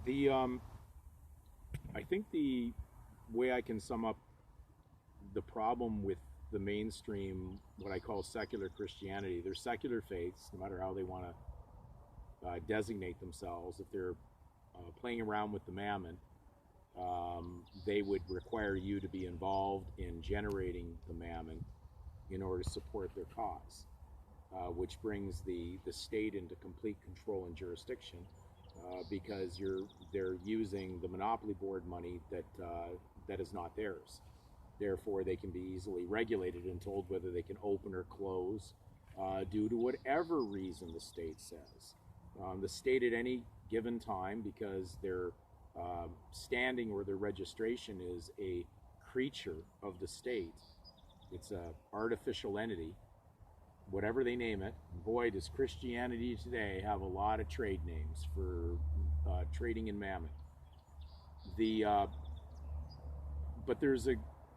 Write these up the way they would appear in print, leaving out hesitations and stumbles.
The I think the way I can sum up the problem with the mainstream, what I call secular Christianity, they're secular faiths, no matter how they want to designate themselves. If they're playing around with the mammon, they would require you to be involved in generating the mammon in order to support their cause, which brings the state into complete control and jurisdiction, because they're using the monopoly board money that is not theirs. Therefore, they can be easily regulated and told whether they can open or close due to whatever reason the state says. The state at any given time, because their standing or their registration is a creature of the state, it's an artificial entity, whatever they name it. Boy, does Christianity today have a lot of trade names for trading in mammon. The but there's a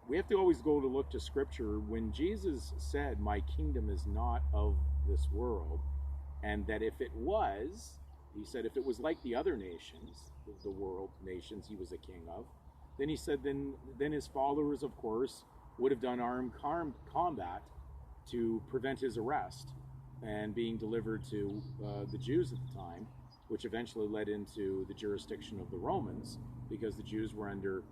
we have to always go to look to Scripture. When Jesus said, "My kingdom is not of this world," and that if it was, he said, if it was like the other nations, the world nations he was a king of, then he said, then his followers, of course, would have done armed combat to prevent his arrest and being delivered to the Jews at the time, which eventually led into the jurisdiction of the Romans, because the Jews were under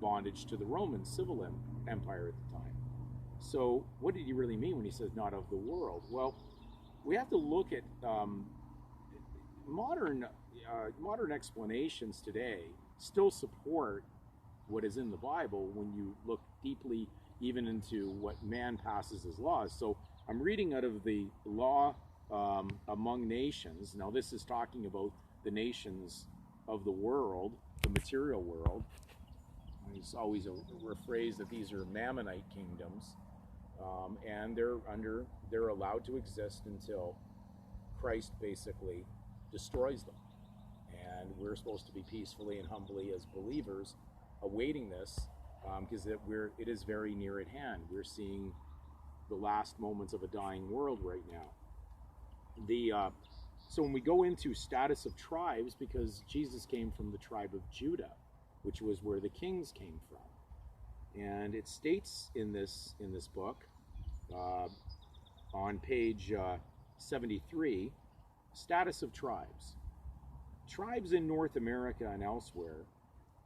bondage to the Roman civil empire at the time. So what did he really mean when he says not of the world? Well, we have to look at modern explanations today still support what is in the Bible when you look deeply even into what man passes as laws. So I'm reading out of the Law Among Nations. Now this is talking about the nations of the world, the material world. It's always a phrase that these are Mammonite kingdoms, and they're allowed to exist until Christ basically destroys them. And we're supposed to be peacefully and humbly as believers awaiting this, because it is very near at hand. We're seeing the last moments of a dying world right now. So when we go into status of tribes, because Jesus came from the tribe of Judah, which was where the kings came from, and it states in this book, on page 73, status of tribes. Tribes in North America and elsewhere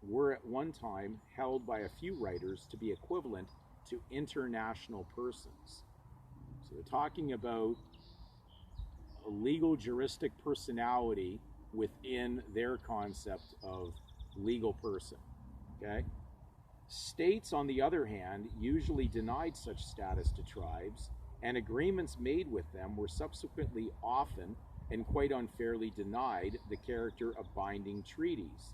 were at one time held by a few writers to be equivalent to international persons. So they're talking about a legal juristic personality within their concept of legal person. Okay? States, on the other hand, usually denied such status to tribes, and agreements made with them were subsequently often and quite unfairly denied the character of binding treaties,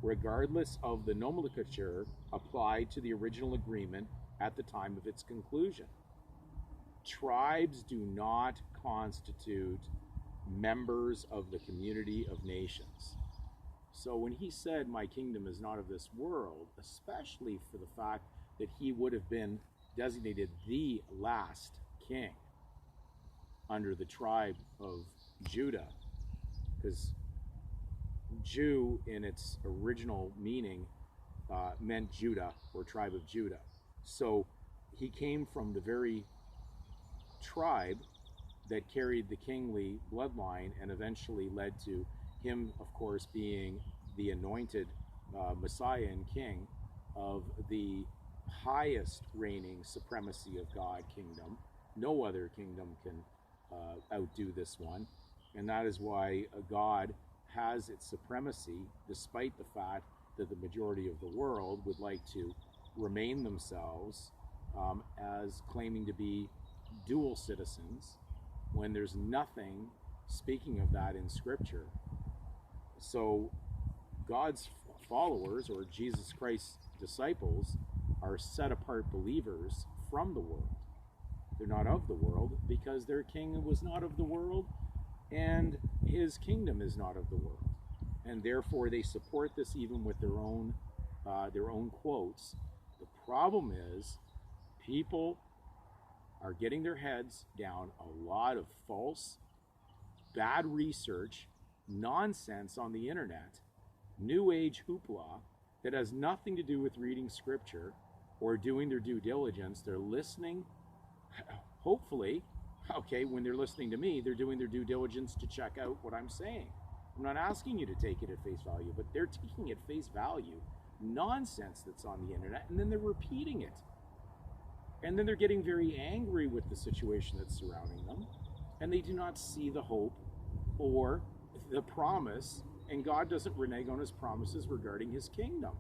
regardless of the nomenclature applied to the original agreement at the time of its conclusion. Tribes do not constitute members of the community of nations. So when he said, "My kingdom is not of this world," especially for the fact that he would have been designated the last king under the tribe of Judah, because Jew in its original meaning meant Judah, or tribe of Judah. So he came from the very tribe that carried the kingly bloodline, and eventually led to him, of course, being the anointed Messiah and King of the highest reigning supremacy of God kingdom. No other kingdom can outdo this one, and that is why God has its supremacy, despite the fact that the majority of the world would like to remain themselves as claiming to be dual citizens, when there's nothing speaking of that in Scripture. So God's followers, or Jesus Christ's disciples, are set apart believers from the world. They're not of the world because their king was not of the world, and his kingdom is not of the world. And therefore they support this even with their own quotes. The problem is people are getting their heads down a lot of false, bad research, nonsense on the internet New Age hoopla that has nothing to do with reading scripture or doing their due diligence. They're listening, hopefully, okay, when they're listening to me, they're doing their due diligence to check out what I'm saying. I'm not asking you to take it at face value, but they're taking at face value nonsense that's on the internet, and then they're repeating it. And then they're getting very angry with the situation that's surrounding them, and they do not see the hope or the promise, and God doesn't renege on his promises regarding his kingdom.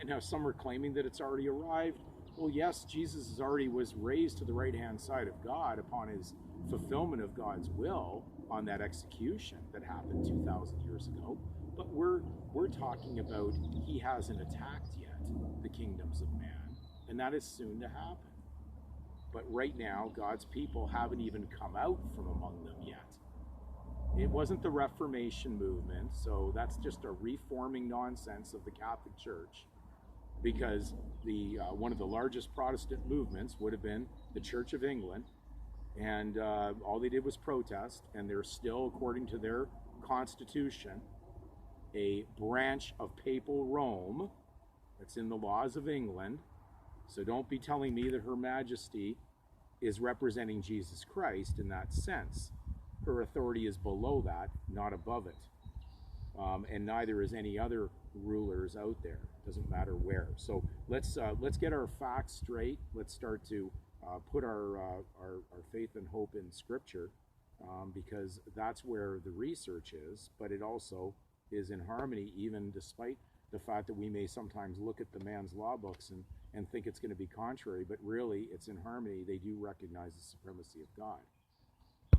Now, some are claiming that it's already arrived. Well, yes, Jesus already was raised to the right-hand side of God upon his fulfillment of God's will on that execution that happened 2,000 years ago. But we're talking about he hasn't attacked yet the kingdoms of man, and that is soon to happen. But right now, God's people haven't even come out from among them yet. It wasn't the Reformation movement, so that's just a reforming nonsense of the Catholic Church, because the one of the largest Protestant movements would have been the Church of England, and all they did was protest, and they're still, according to their constitution, a branch of papal Rome. That's in the laws of England. So don't be telling me that Her Majesty is representing Jesus Christ in that sense. Her authority is below that, not above it. And neither is any other rulers out there. Doesn't matter where. So let's get our facts straight. Let's start to put our faith and hope in Scripture, because that's where the research is. But it also is in harmony, even despite the fact that we may sometimes look at the man's law books and think it's going to be contrary, but really it's in harmony. They do recognize the supremacy of God.